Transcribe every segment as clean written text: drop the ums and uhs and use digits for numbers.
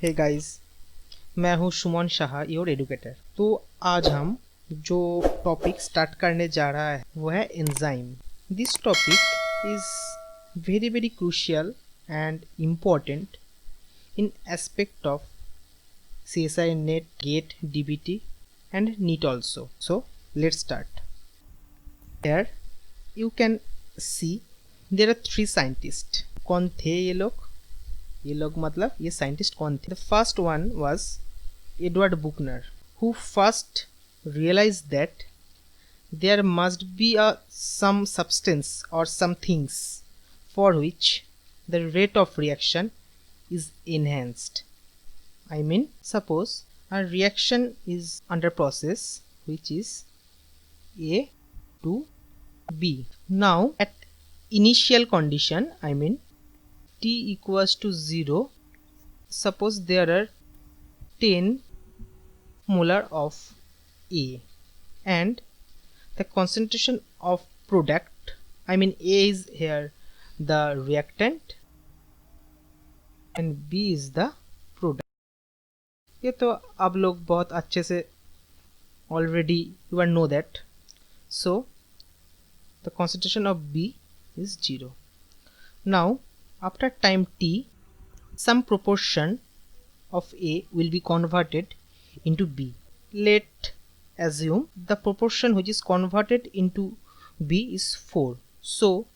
Hey guys, मैं हूँ सुमन Shah, your educator. तो आज हम जो टॉपिक स्टार्ट करने जा रहा है वो है enzyme. This topic is very very crucial and important in aspect of CSI NET, GATE, DBT and NEET also. So let's start. Here you can see there are three scientists. कौन थे ये लोग? ये लोग मतलब ये साइंटिस्ट कौन थे? The first one was Edward Buchner, who first realized that there must be some substance or some things for which the rate of reaction is enhanced. I mean, suppose a reaction is under process which is A to B. Now at initial condition, I mean T equals to 0, suppose there are 10 molar of A and the concentration of product, I mean A is here the reactant and B is the product. ये तो आप लोग बहुत अच्छे से already you know that. So the concentration of B is 0. Now after time t, some proportion of A will be converted into B. Let assume the proportion which is converted into B is 4. So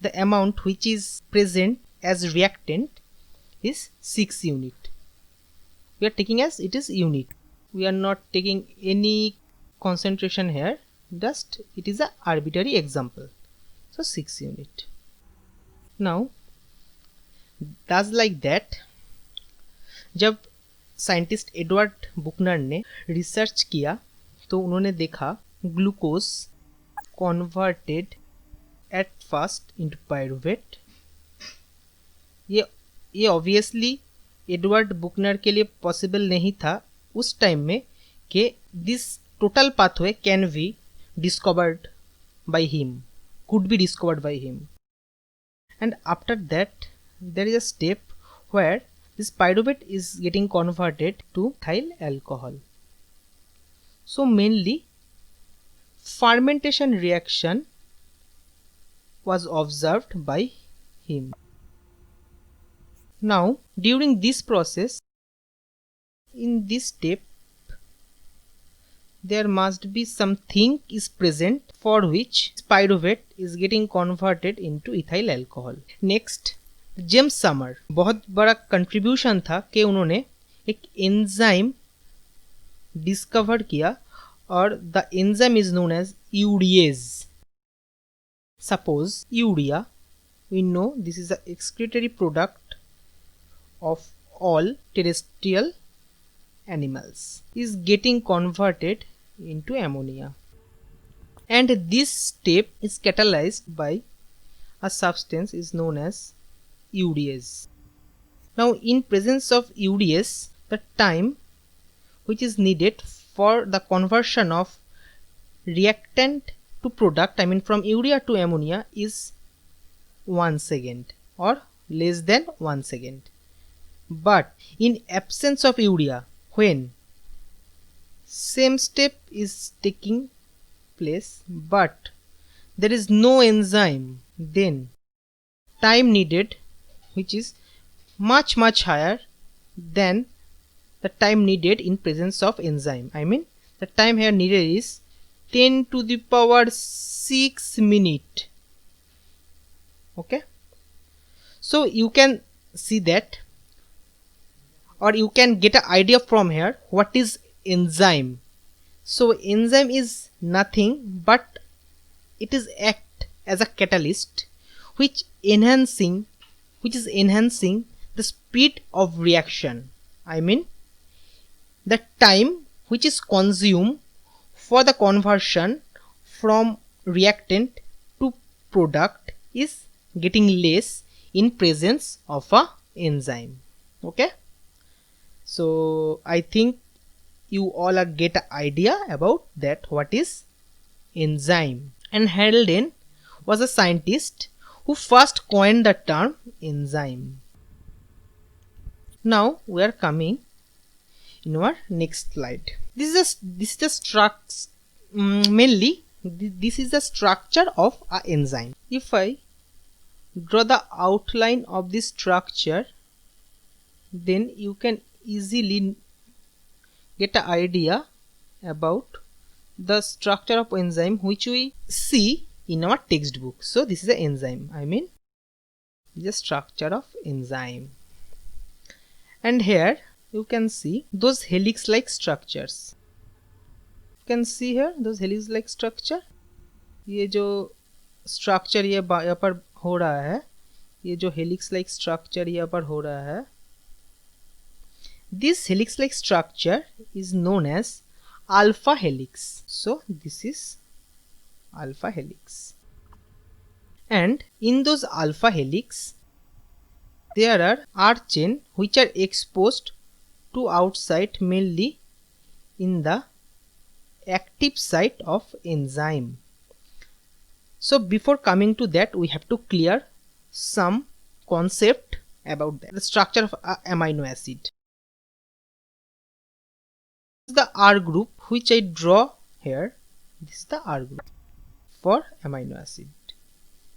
the amount which is present as reactant is 6 unit. We are taking as it is unit. We are not taking any concentration here, just it is a arbitrary example. So 6 unit. Now thus like that, जब scientist Edward बुकनर ने research किया तो उन्होंने देखा glucose converted at first into pyruvate. ये obviously Edward बुकनर के लिए possible नहीं था उस टाइम में कि this total pathway can be discovered by him, could be discovered by him. And after that there is a step where this pyruvate is getting converted to ethyl alcohol. So mainly fermentation reaction was observed by him. Now during this process, in this step there must be something is present for which pyruvate is getting converted into ethyl alcohol. Next, James summer, बहुत बड़ा contribution था कि उन्होंने एक enzyme discover किया और the enzyme is known as urease. Suppose urea, we know this is the excretory product of all terrestrial animals, is getting converted into ammonia, and this step is catalyzed by a substance is known as urease. Now in presence of urease, the time which is needed for the conversion of reactant to product, I mean from urea to ammonia, is 1 second or less than 1 second. But in absence of urea, when same step is taking place but there is no enzyme, then time needed which is much higher than the time needed in presence of enzyme. I mean the time here needed is 10 to the power 6 minute. Okay, so you can see that, or you can get an idea from here what is enzyme. So enzyme is nothing but it is act as a catalyst which is enhancing the speed of reaction. I mean the time which is consumed for the conversion from reactant to product is getting less in presence of a enzyme. Okay, so I think you all are get an idea about that what is enzyme. And Halden was a scientist who first coined the term enzyme. Now we are coming in our next slide. This is the structure, mainly this is the structure of a enzyme. If I draw the outline of this structure, then you can easily get an idea about the structure of enzyme which we see in our textbook. So this is an enzyme, I mean the structure of enzyme, and here you can see those helix like structures. You can see here those helix like structure. ये जो structure ये यहाँ पर हो रहा है, ये जो helix like structure यहाँ पर हो रहा है, this helix like structure is known as alpha helix. So this is alpha helix, and in those alpha helix there are R chain which are exposed to outside, mainly in the active site of enzyme. So before coming to that, we have to clear some concept about that. The structure of amino acid. This is the R group which I draw here. This is the R group for amino acid,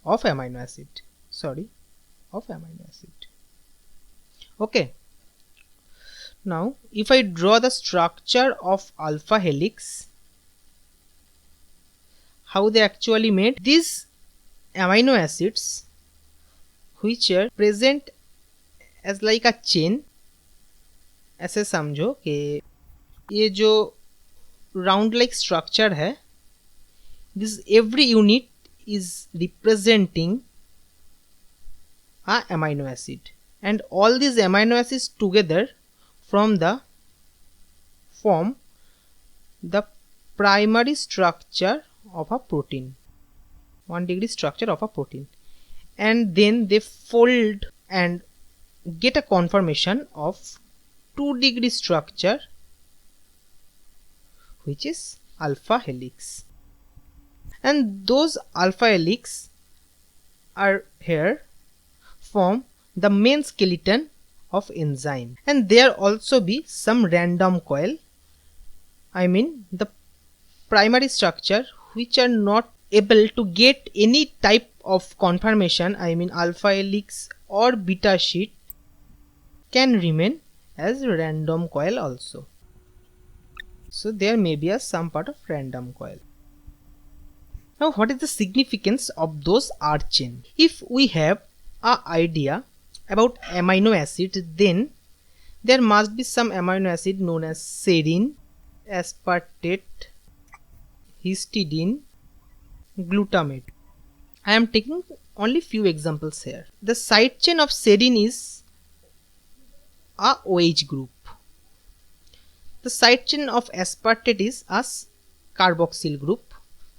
of amino acid, sorry, of amino acid. Okay. Now if I draw the structure of alpha helix, how they actually made, these amino acids which are present as like a chain, ऐसे समझो कि ये जो round like structure है, this every unit is representing a amino acid, and all these amino acids together form the primary structure of a protein, 1 degree structure of a protein, and then they fold and get a conformation of 2 degree structure which is alpha helix, and those alpha helix are here form the main skeleton of enzyme, and there also be some random coil, I mean the primary structure which are not able to get any type of conformation, I mean alpha helix or beta sheet, can remain as random coil also. So there may be some part of random coil. Now what is the significance of those R chain? If we have an idea about amino acid, then there must be some amino acid known as serine, aspartate, histidine, glutamate. I am taking only few examples here. The side chain of serine is a OH group. The side chain of aspartate is a carboxyl group.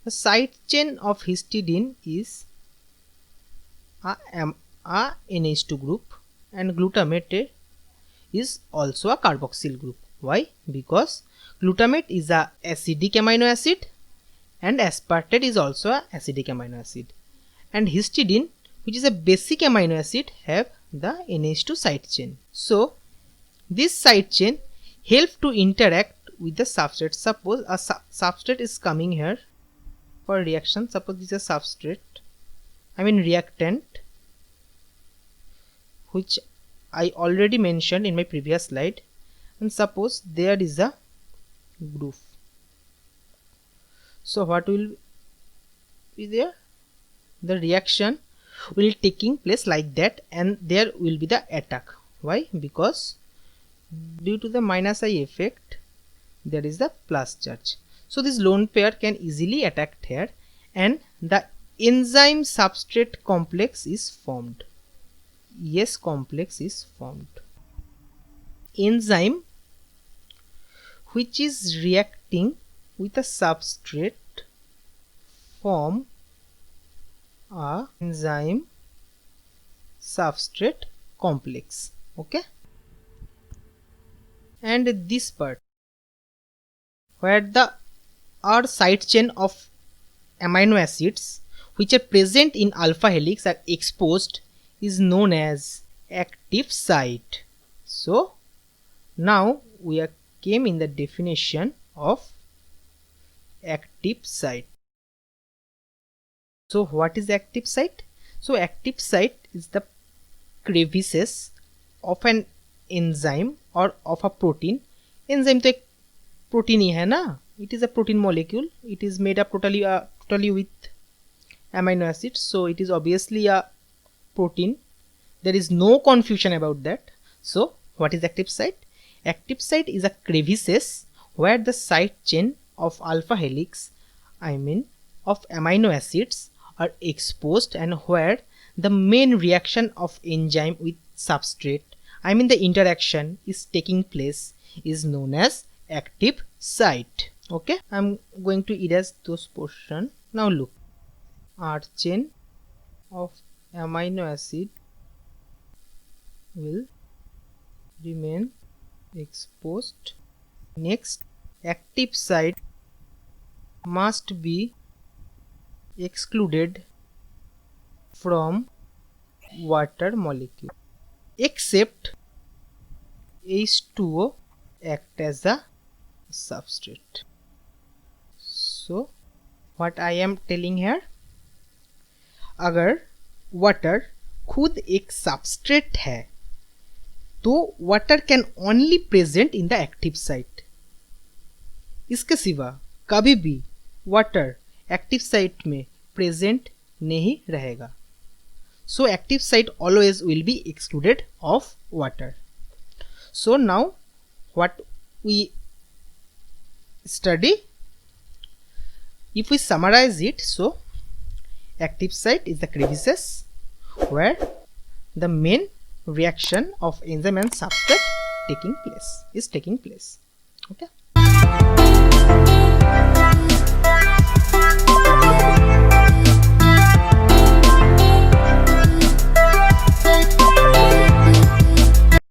The side chain of histidine is a NH2 group, and glutamate is also a carboxyl group. Why? Because glutamate is a acidic amino acid and aspartate is also a acidic amino acid, and histidine, which is a basic amino acid, have the NH2 side chain. So this side chain help to interact with the substrate. Suppose a substrate is coming here for reaction. Suppose this is a substrate, I mean reactant, which I already mentioned in my previous slide, and suppose there is a groove. So what will be there? The reaction will taking place like that, and there will be the attack. Why? Because due to the minus I effect, there is the plus charge. So this lone pair can easily attack here, and the enzyme substrate complex is formed. Yes, complex is formed. Enzyme which is reacting with a substrate form a enzyme substrate complex. Okay, and this part where the R side chain of amino acids which are present in alpha helix are exposed is known as active site. So now we are came in the definition of active site. So what is active site? So active site is the crevices of an enzyme or of a protein. Enzyme तो एक protein ही है ना, it is a protein molecule, it is made up totally with amino acids, so it is obviously a protein. There is no confusion about that. So what is active site? Active site is a crevices where the side chain of alpha helix, I mean of amino acids, are exposed and where the main reaction of enzyme with substrate, I mean the interaction, is taking place, is known as active site. Okay, I'm going to erase those portion. Now look, R chain of amino acid will remain exposed. Next, active site must be excluded from water molecule except H2O act as a substrate. So what I am telling here, अगर water खुद एक substrate है तो water can only present in the active site. इसके सिवा कभी भी water active site में प्रेजेंट नहीं रहेगा. So active site always will be excluded of water. So now what we study, if we summarize it, so active site is the crevices where the main reaction of enzyme and substrate is taking place. Okay.